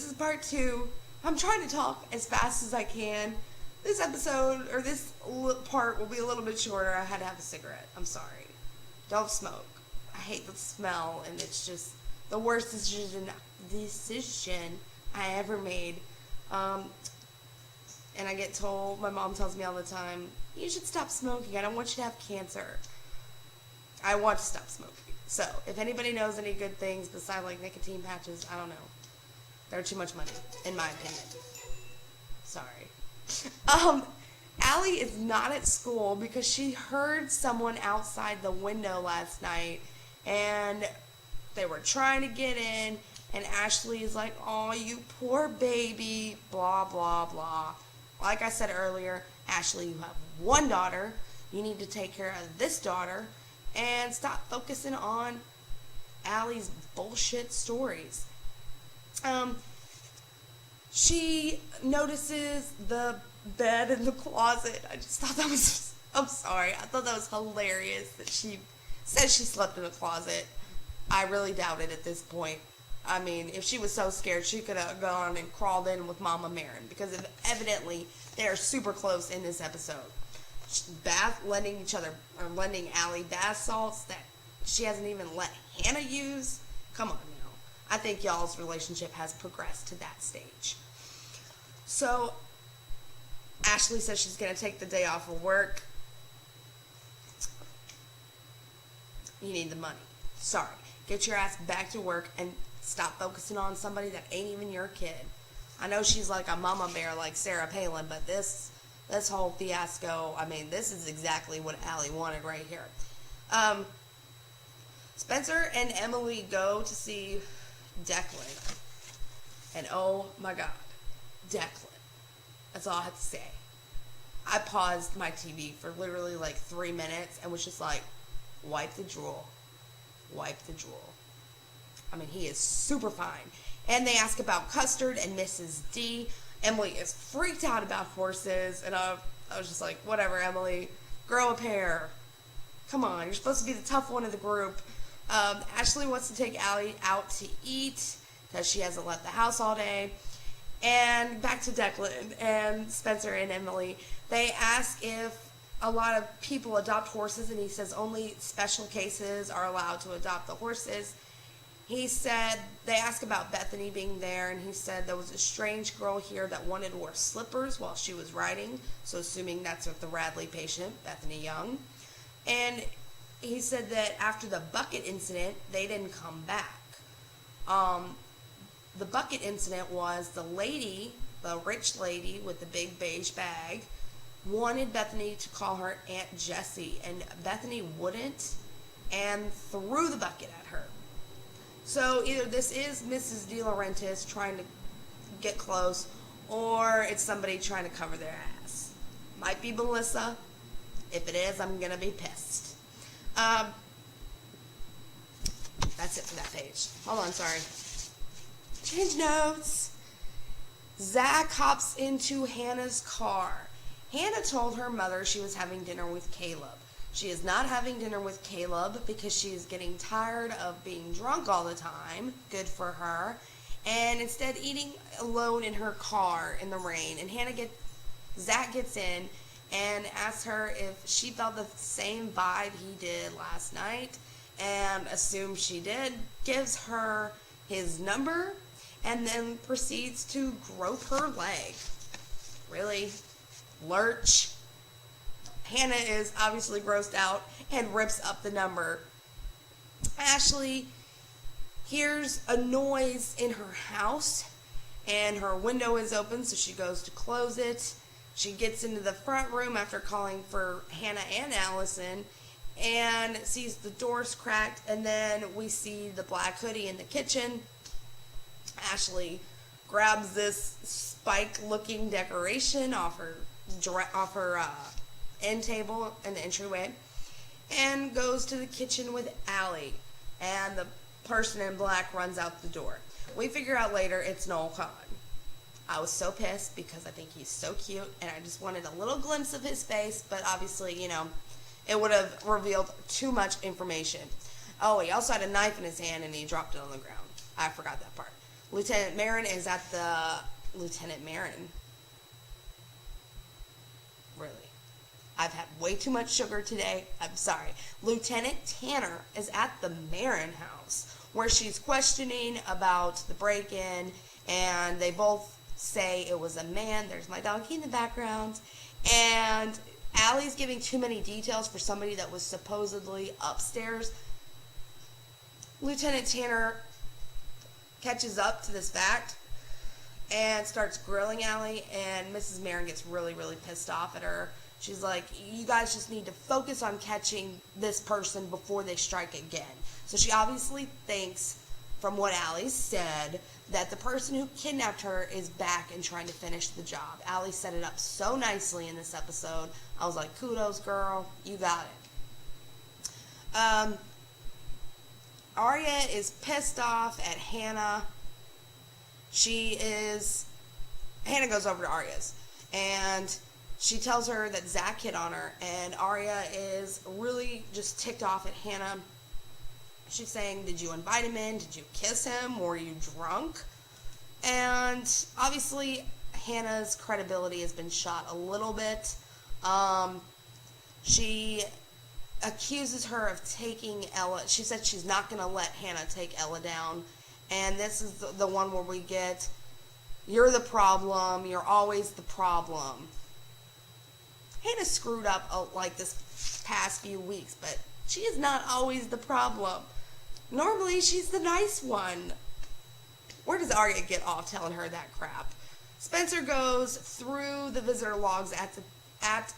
this is part 2. I'm trying to talk as fast as I can. This episode, or this part, will be a little bit shorter. I had to have a cigarette. I'm sorry. Don't smoke. I hate the smell, and it's just the worst decision I ever made. And I get told, my mom tells me all the time, you should stop smoking. I don't want you to have cancer. I want to stop smoking. So, if anybody knows any good things besides like nicotine patches, I don't know. They're too much money, in my opinion. Sorry. Allie is not at school because she heard someone outside the window last night, and they were trying to get in, and Ashley is like, oh, you poor baby, blah, blah, blah. Like I said earlier, Ashley, you have one daughter. You need to take care of this daughter and stop focusing on Allie's bullshit stories. She notices the bed in the closet. I just thought that was, I'm sorry, I thought that was hilarious that she said she slept in a closet. I really doubt it at this point. I mean, if she was so scared, she could have gone and crawled in with Mama Marin, because evidently they're super close in this episode. Lending Allie bath salts that she hasn't even let Hannah use. Come on now. I think y'all's relationship has progressed to that stage. So, Ashley says she's going to take the day off of work. You need the money. Sorry. Get your ass back to work and stop focusing on somebody that ain't even your kid. I know she's like a mama bear like Sarah Palin, but this whole fiasco, I mean, this is exactly what Allie wanted right here. Spencer and Emily go to see Declan. And oh my God, Declan. That's all I have to say. I paused my TV for literally like 3 minutes and was just like, wipe the drool. Wipe the drool. I mean, he is super fine. And they ask about Custard and Mrs. D. Emily is freaked out about horses, and I was just like, whatever, Emily, grow a pair. Come on, you're supposed to be the tough one of the group. Ashley wants to take Allie out to eat because she hasn't left the house all day. And back to Declan and Spencer and Emily. They ask if a lot of people adopt horses, and he says only special cases are allowed to adopt the horses. He said, they asked about Bethany being there, and he said there was a strange girl here that wanted to wear slippers while she was riding, so assuming that's with the Radley patient, Bethany Young. And he said that after the bucket incident, they didn't come back. The bucket incident was the lady, the rich lady with the big beige bag, wanted Bethany to call her Aunt Jessie, and Bethany wouldn't, and threw the bucket at her. So either this is Mrs. De Laurentiis trying to get close, or it's somebody trying to cover their ass. Might be Melissa. If it is, I'm going to be pissed. That's it for that page. Hold on, sorry. Change notes. Zach hops into Hannah's car. Hannah told her mother she was having dinner with Caleb. She is not having dinner with Caleb because she is getting tired of being drunk all the time. Good for her. And instead eating alone in her car in the rain. And Zach gets in and asks her if she felt the same vibe he did last night. And assumes she did. Gives her his number. And then proceeds to grope her leg. Really? Lurch. Hannah is obviously grossed out and rips up the number. Ashley hears a noise in her house, and her window is open, so she goes to close it. She gets into the front room after calling for Hannah and Allison, and sees the doors cracked, and then we see the black hoodie in the kitchen. Ashley grabs this spike-looking decoration off her end table in the entryway and goes to the kitchen with Allie, and the person in black runs out the door. We figure out later it's Noel Khan. I was so pissed because I think he's so cute, and I just wanted a little glimpse of his face, but obviously, it would have revealed too much information. Oh, he also had a knife in his hand, and he dropped it on the ground. I forgot that part. Lieutenant Marin is at the... Lieutenant Marin? Really? I've had way too much sugar today. I'm sorry. Lieutenant Tanner is at the Marin house where she's questioning about the break-in, and they both say it was a man. There's my donkey in the background. And Allie's giving too many details for somebody that was supposedly upstairs. Lieutenant Tanner catches up to this fact and starts grilling Allie, and Mrs. Marin gets really, really pissed off at her. She's like, you guys just need to focus on catching this person before they strike again. So she obviously thinks, from what Allie said, that the person who kidnapped her is back and trying to finish the job. Allie set it up so nicely in this episode. I was like, kudos, girl. You got it. Arya is pissed off at Hannah. Hannah goes over to Arya's, and she tells her that Zach hit on her, and Arya is really just ticked off at Hannah. She's saying, did you invite him in? Did you kiss him? Were you drunk? And obviously, Hannah's credibility has been shot a little bit. She accuses her of taking Ella. She said she's not going to let Hannah take Ella down. And this is the one where we get, you're the problem. You're always the problem. Hannah screwed up like this past few weeks, but she is not always the problem. Normally, she's the nice one. Where does Arya get off telling her that crap? Spencer goes through the visitor logs at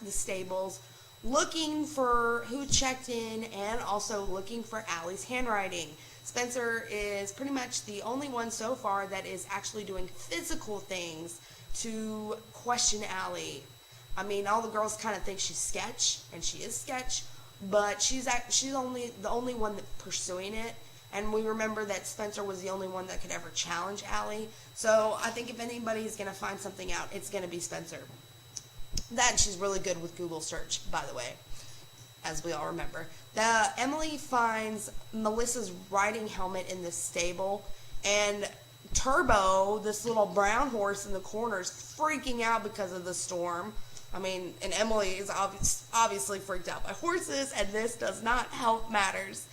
the stables, looking for who checked in and also looking for Allie's handwriting. Spencer is pretty much the only one so far that is actually doing physical things to question Allie. I mean, all the girls kind of think she's sketch, and she is sketch, but she's only the only one that's pursuing it. And we remember that Spencer was the only one that could ever challenge Allie. So I think if anybody's going to find something out, it's going to be Spencer. That, and she's really good with Google search, by the way, as we all remember. Emily finds Melissa's riding helmet in the stable, and Turbo, this little brown horse in the corner, is freaking out because of the storm. I mean, and Emily is obviously freaked out by horses, and this does not help matters.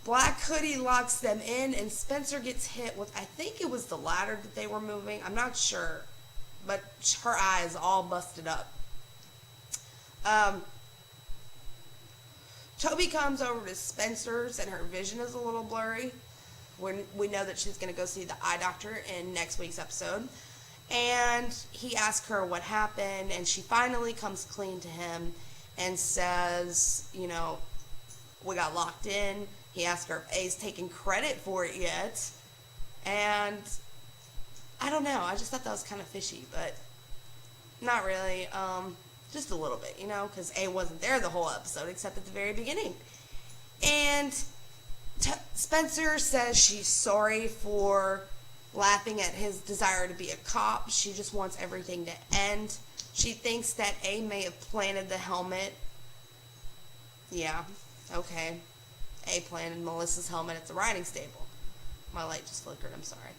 Black Hoodie locks them in, and Spencer gets hit with, I think it was the ladder that they were moving. I'm not sure, but her eye is all busted up. Toby comes over to Spencer's, and her vision is a little blurry. We know that she's going to go see the eye doctor in next week's episode. And he asks her what happened, and she finally comes clean to him and says, you know, we got locked in. He asked her if A's taken credit for it yet. And I don't know. I just thought that was kind of fishy, but not really. Just a little bit, you know, because A wasn't there the whole episode except at the very beginning. And Spencer says she's sorry for laughing at his desire to be a cop. She just wants everything to end. She thinks that A may have planted the helmet. Yeah, okay. A planted Melissa's helmet at the riding stable. My light just flickered, I'm sorry.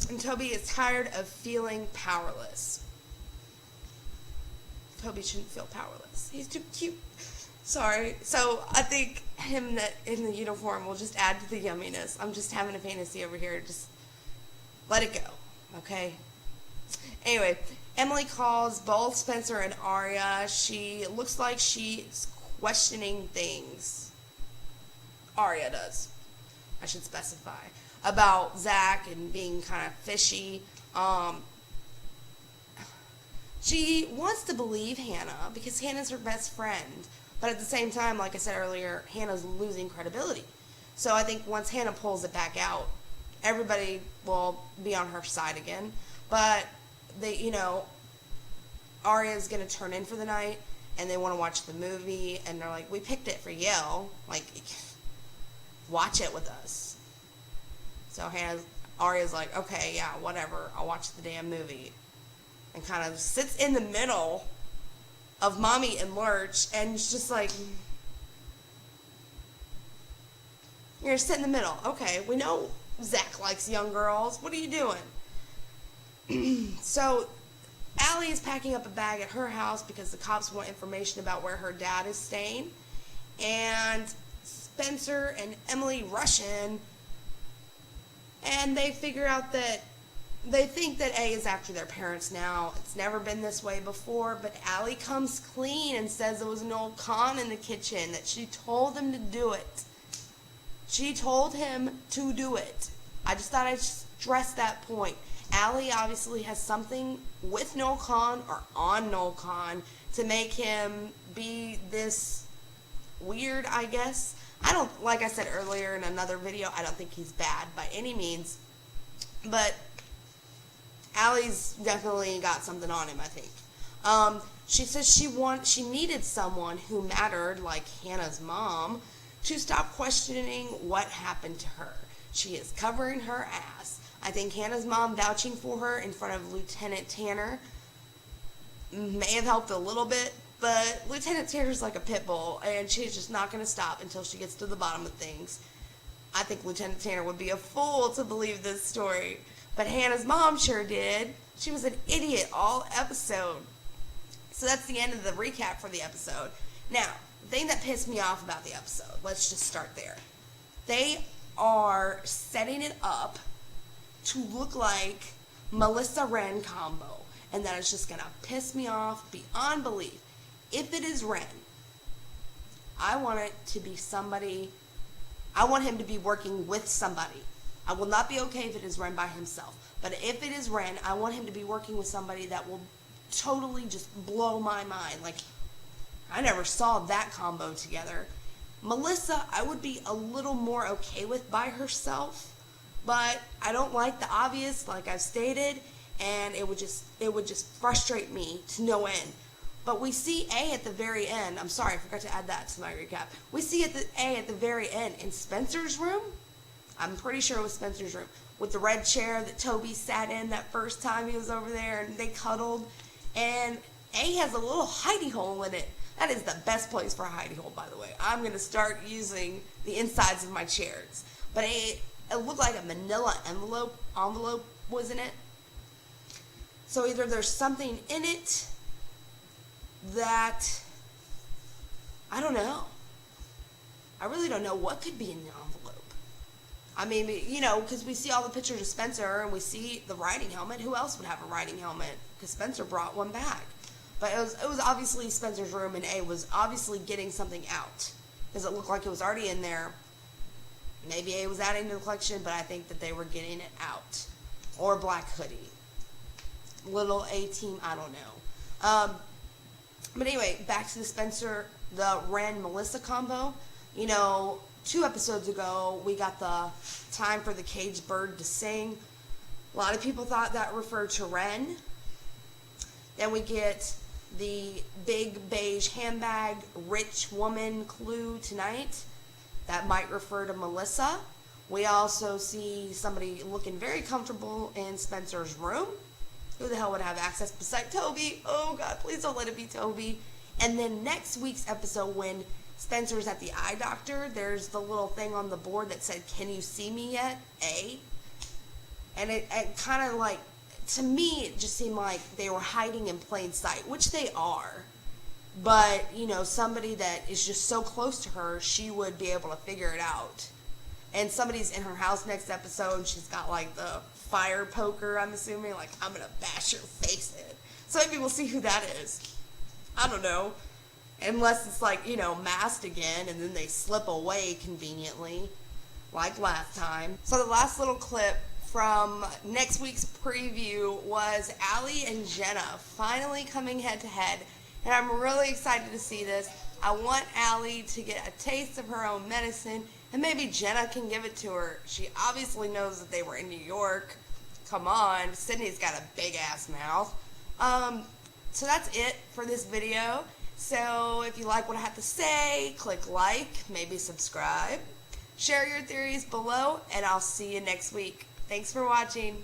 And Toby is tired of feeling powerless. Toby shouldn't feel powerless. He's too cute. Sorry. So I think him in the uniform will just add to the yumminess. I'm just having a fantasy over here. Just let it go, okay? Anyway, Emily calls both Spencer and Arya. She looks like she's questioning things. Arya does. I should specify. About Zach and being kind of fishy. She wants to believe Hannah because Hannah's her best friend. But at the same time, like I said earlier, Hannah's losing credibility. So I think once Hannah pulls it back out, everybody will be on her side again. But Arya's going to turn in for the night, and they want to watch the movie, and they're like, we picked it for you. Like, watch it with us. So Arya's like, okay, yeah, whatever. I'll watch the damn movie. And kind of sits in the middle of Mommy and Lurch, and it's just like, you're gonna sit in the middle. Okay, we know Zach likes young girls. What are you doing? So Allie is packing up a bag at her house because the cops want information about where her dad is staying. And Spencer and Emily rush in, and they figure out that they think that A is after their parents now. It's never been this way before, but Allie comes clean and says there was Noel Kahn in the kitchen, that she told him to do it. She told him to do it. I just thought I'd stress that point. Allie obviously has something with Noel Kahn or on Noel Kahn to make him be this weird, I guess. I don't, like I said earlier in another video, I don't think he's bad by any means. But Allie's definitely got something on him, I think. She says she needed someone who mattered, like Hannah's mom, to stop questioning what happened to her. She is covering her ass. I think Hannah's mom vouching for her in front of Lieutenant Tanner may have helped a little bit, but Lieutenant Tanner's like a pit bull, and she's just not going to stop until she gets to the bottom of things. I think Lieutenant Tanner would be a fool to believe this story, but Hannah's mom sure did. She was an idiot all episode. So that's the end of the recap for the episode. Now, the thing that pissed me off about the episode, let's just start there. They are setting it up to look like Melissa Wren combo, and that is just going to piss me off beyond belief. If it is Wren, I want it to be somebody, I want him to be working with somebody. I will not be okay if it is Wren by himself, but if it is Wren, I want him to be working with somebody that will totally just blow my mind. Like, I never saw that combo together. Melissa, I would be a little more okay with by herself, but I don't like the obvious, like I've stated, and it would just frustrate me to no end. But we see A at the very end. I'm sorry, I forgot to add that to my recap. We see A at the very end in Spencer's room. I'm pretty sure it was Spencer's room, with the red chair that Toby sat in that first time he was over there, and they cuddled. And A has a little hidey hole in it. That is the best place for a hidey hole, by the way. I'm going to start using the insides of my chairs. But it looked like a manila envelope was in it. So either there's something in it that, I don't know. I really don't know what could be in the envelope. I mean, you know, because we see all the pictures of Spencer and we see the riding helmet. Who else would have a riding helmet? Because Spencer brought one back. But it was obviously Spencer's room, and A was obviously getting something out, because it looked like it was already in there. Maybe A was adding to the collection, but I think that they were getting it out. Or Black Hoodie. Little A-team, I don't know. But anyway, back to the Spencer, the Wren-Melissa combo. You know, 2 episodes ago, we got the time for the caged bird to sing. A lot of people thought that referred to Wren. Then we get the big beige handbag rich woman clue tonight. That might refer to Melissa. We also see somebody looking very comfortable in Spencer's room. Who the hell would have access beside Toby? Oh God, please don't let it be Toby. And then next week's episode, when Spencer's at the eye doctor, there's the little thing on the board that said, "Can you see me yet, A?" And it kind of like, to me, it just seemed like they were hiding in plain sight, which they are. But, you know, somebody that is just so close to her, she would be able to figure it out. And somebody's in her house next episode, and she's got, like, the fire poker, I'm assuming. Like, I'm going to bash your face in. So maybe we'll see who that is. I don't know. Unless it's, like, you know, masked again, and then they slip away conveniently, like last time. So the last little clip from next week's preview was Allie and Jenna finally coming head-to-head. And I'm really excited to see this. I want Allie to get a taste of her own medicine, and maybe Jenna can give it to her. She obviously knows that they were in New York. Come on, Sydney's got a big-ass mouth. So that's it for this video. So if you like what I have to say, click like, maybe subscribe. Share your theories below, and I'll see you next week. Thanks for watching.